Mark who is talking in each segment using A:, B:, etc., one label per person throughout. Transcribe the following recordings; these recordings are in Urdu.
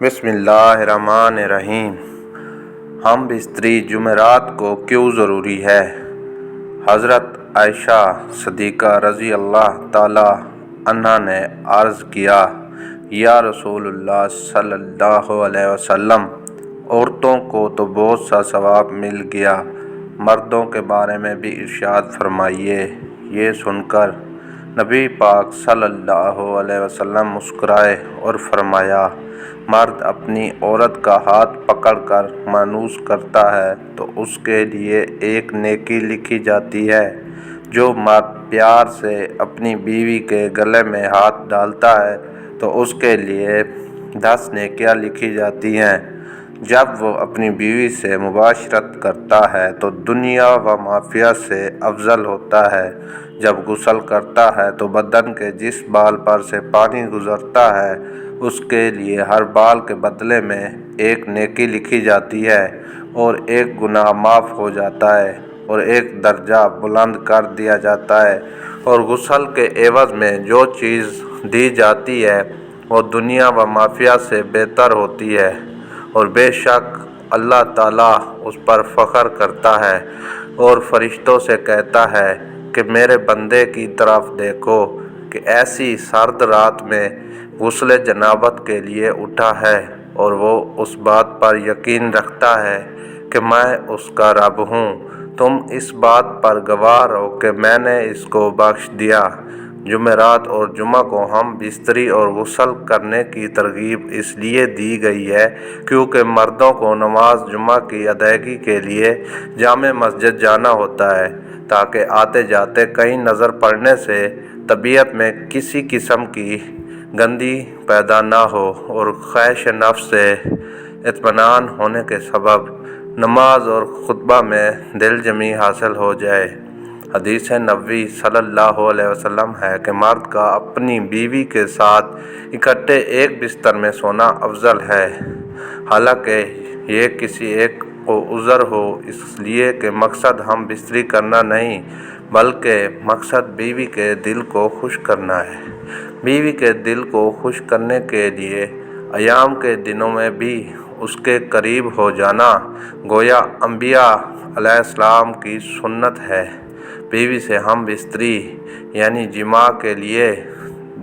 A: بسم اللہ الرحمن الرحیم۔ ہم بستری جمعرات کو کیوں ضروری ہے؟ حضرت عائشہ صدیقہ رضی اللہ تعالی عنہا نے عرض کیا، یا رسول اللہ صلی اللہ علیہ وسلم، عورتوں کو تو بہت سا ثواب مل گیا، مردوں کے بارے میں بھی ارشاد فرمائیے۔ یہ سن کر نبی پاک صلی اللہ علیہ وسلم مسکرائے اور فرمایا، مرد اپنی عورت کا ہاتھ پکڑ کر مانوس کرتا ہے تو اس کے لیے ایک نیکی لکھی جاتی ہے۔ جو مرد پیار سے اپنی بیوی کے گلے میں ہاتھ ڈالتا ہے تو اس کے لیے 10 نیکیاں لکھی جاتی ہیں۔ جب وہ اپنی بیوی سے مباشرت کرتا ہے تو دنیا و مافیہ سے افضل ہوتا ہے۔ جب غسل کرتا ہے تو بدن کے جس بال پر سے پانی گزرتا ہے اس کے لیے ہر بال کے بدلے میں ایک نیکی لکھی جاتی ہے اور ایک گناہ معاف ہو جاتا ہے اور ایک درجہ بلند کر دیا جاتا ہے، اور غسل کے عوض میں جو چیز دی جاتی ہے وہ دنیا و مافیہ سے بہتر ہوتی ہے، اور بے شک اللہ تعالیٰ اس پر فخر کرتا ہے اور فرشتوں سے کہتا ہے کہ میرے بندے کی طرف دیکھو کہ ایسی سرد رات میں غسل جنابت کے لیے اٹھا ہے اور وہ اس بات پر یقین رکھتا ہے کہ میں اس کا رب ہوں۔ تم اس بات پر گواہ رہو کہ میں نے اس کو بخش دیا۔ جمعرات اور جمعہ کو ہم بستری اور غسل کرنے کی ترغیب اس لیے دی گئی ہے کیونکہ مردوں کو نماز جمعہ کی ادائیگی کے لیے جامع مسجد جانا ہوتا ہے تاکہ آتے جاتے کہیں نظر پڑنے سے طبیعت میں کسی قسم کی گندی پیدا نہ ہو اور خواہش نفس سے اطمینان ہونے کے سبب نماز اور خطبہ میں دل جمی حاصل ہو جائے۔ حدیث نبوی صلی اللہ علیہ وسلم ہے کہ مرد کا اپنی بیوی کے ساتھ اکٹھے ایک بستر میں سونا افضل ہے، حالانکہ یہ کسی ایک کو عذر ہو، اس لیے کہ مقصد ہم بستری کرنا نہیں بلکہ مقصد بیوی کے دل کو خوش کرنا ہے۔ بیوی کے دل کو خوش کرنے کے لیے ایام کے دنوں میں بھی اس کے قریب ہو جانا گویا انبیاء علیہ السلام کی سنت ہے۔ بیوی سے ہم بستری یعنی جماع کے لیے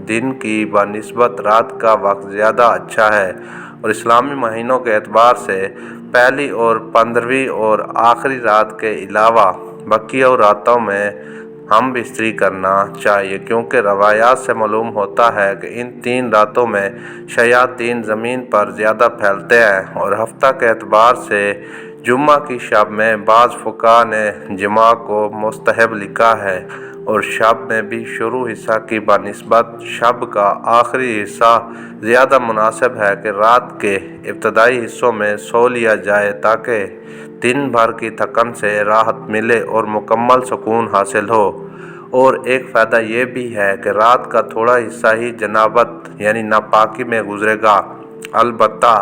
A: دن کی بنسبت رات کا وقت زیادہ اچھا ہے، اور اسلامی مہینوں کے اعتبار سے پہلی اور 15ویں اور آخری رات کے علاوہ بقیہ راتوں میں ہم بستری کرنا چاہیے، کیونکہ روایات سے معلوم ہوتا ہے کہ ان 3 راتوں میں شیاطین زمین پر زیادہ پھیلتے ہیں، اور ہفتہ کے اعتبار سے جمعہ کی شب میں بعض فقہاء نے جماع کو مستحب لکھا ہے، اور شب میں بھی شروع حصہ کی بنسبت شب کا آخری حصہ زیادہ مناسب ہے کہ رات کے ابتدائی حصوں میں سو لیا جائے تاکہ دن بھر کی تھکن سے راحت ملے اور مکمل سکون حاصل ہو۔ اور ایک فائدہ یہ بھی ہے کہ رات کا تھوڑا حصہ ہی جنابت یعنی ناپاکی میں گزرے گا، البتہ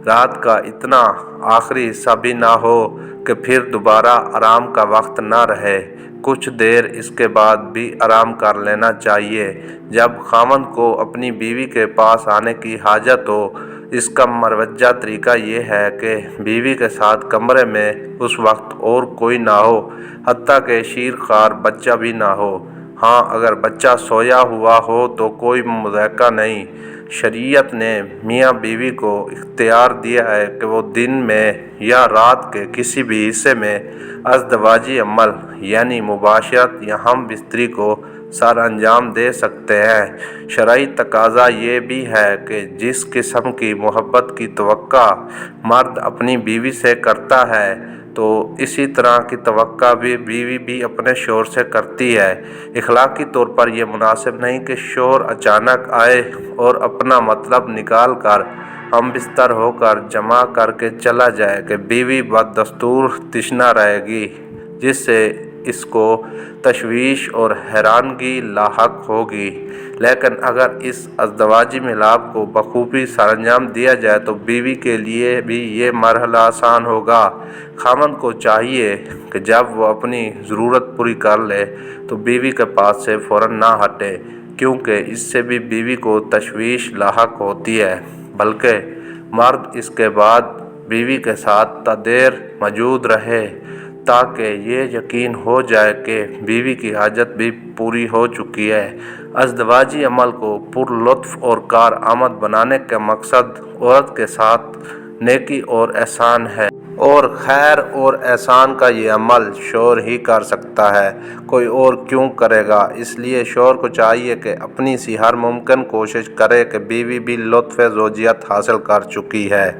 A: رات کا اتنا آخری حصہ بھی نہ ہو کہ پھر دوبارہ آرام کا وقت نہ رہے۔ کچھ دیر اس کے بعد بھی آرام کر لینا چاہیے۔ جب خاوند کو اپنی بیوی کے پاس آنے کی حاجت ہو، اس کا مروجہ طریقہ یہ ہے کہ بیوی کے ساتھ کمرے میں اس وقت اور کوئی نہ ہو، حتیٰ کہ شیر خوار بچہ بھی نہ ہو۔ ہاں، اگر بچہ سویا ہوا ہو تو کوئی مضائقہ نہیں۔ شریعت نے میاں بیوی کو اختیار دیا ہے کہ وہ دن میں یا رات کے کسی بھی حصے میں ازدواجی عمل یعنی مباشرت یا ہم بستری کو سر انجام دے سکتے ہیں۔ شرعی تقاضا یہ بھی ہے کہ جس قسم کی محبت کی توقع مرد اپنی بیوی سے کرتا ہے تو اسی طرح کی توقع بھی بیوی بھی اپنے شوہر سے کرتی ہے۔ اخلاقی طور پر یہ مناسب نہیں کہ شوہر اچانک آئے اور اپنا مطلب نکال کر ہم بستر ہو کر جمع کر کے چلا جائے کہ بیوی بددستور تشنہ رہے گی، جس سے اس کو تشویش اور حیرانگی لاحق ہوگی۔ لیکن اگر اس ازدواجی ملاپ کو بخوبی سرانجام دیا جائے تو بیوی کے لیے بھی یہ مرحلہ آسان ہوگا۔ خاوند کو چاہیے کہ جب وہ اپنی ضرورت پوری کر لے تو بیوی کے پاس سے فوراً نہ ہٹے، کیونکہ اس سے بھی بیوی کو تشویش لاحق ہوتی ہے، بلکہ مرد اس کے بعد بیوی کے ساتھ تا دیر موجود رہے تاکہ یہ یقین ہو جائے کہ بیوی کی حاجت بھی پوری ہو چکی ہے۔ ازدواجی عمل کو پر لطف اور کارآمد بنانے کا مقصد عورت کے ساتھ نیکی اور احسان ہے، اور خیر اور احسان کا یہ عمل شوہر ہی کر سکتا ہے، کوئی اور کیوں کرے گا؟ اس لیے شوہر کو چاہیے کہ اپنی سی ہر ممکن کوشش کرے کہ بیوی بھی لطف زوجیت حاصل کر چکی ہے۔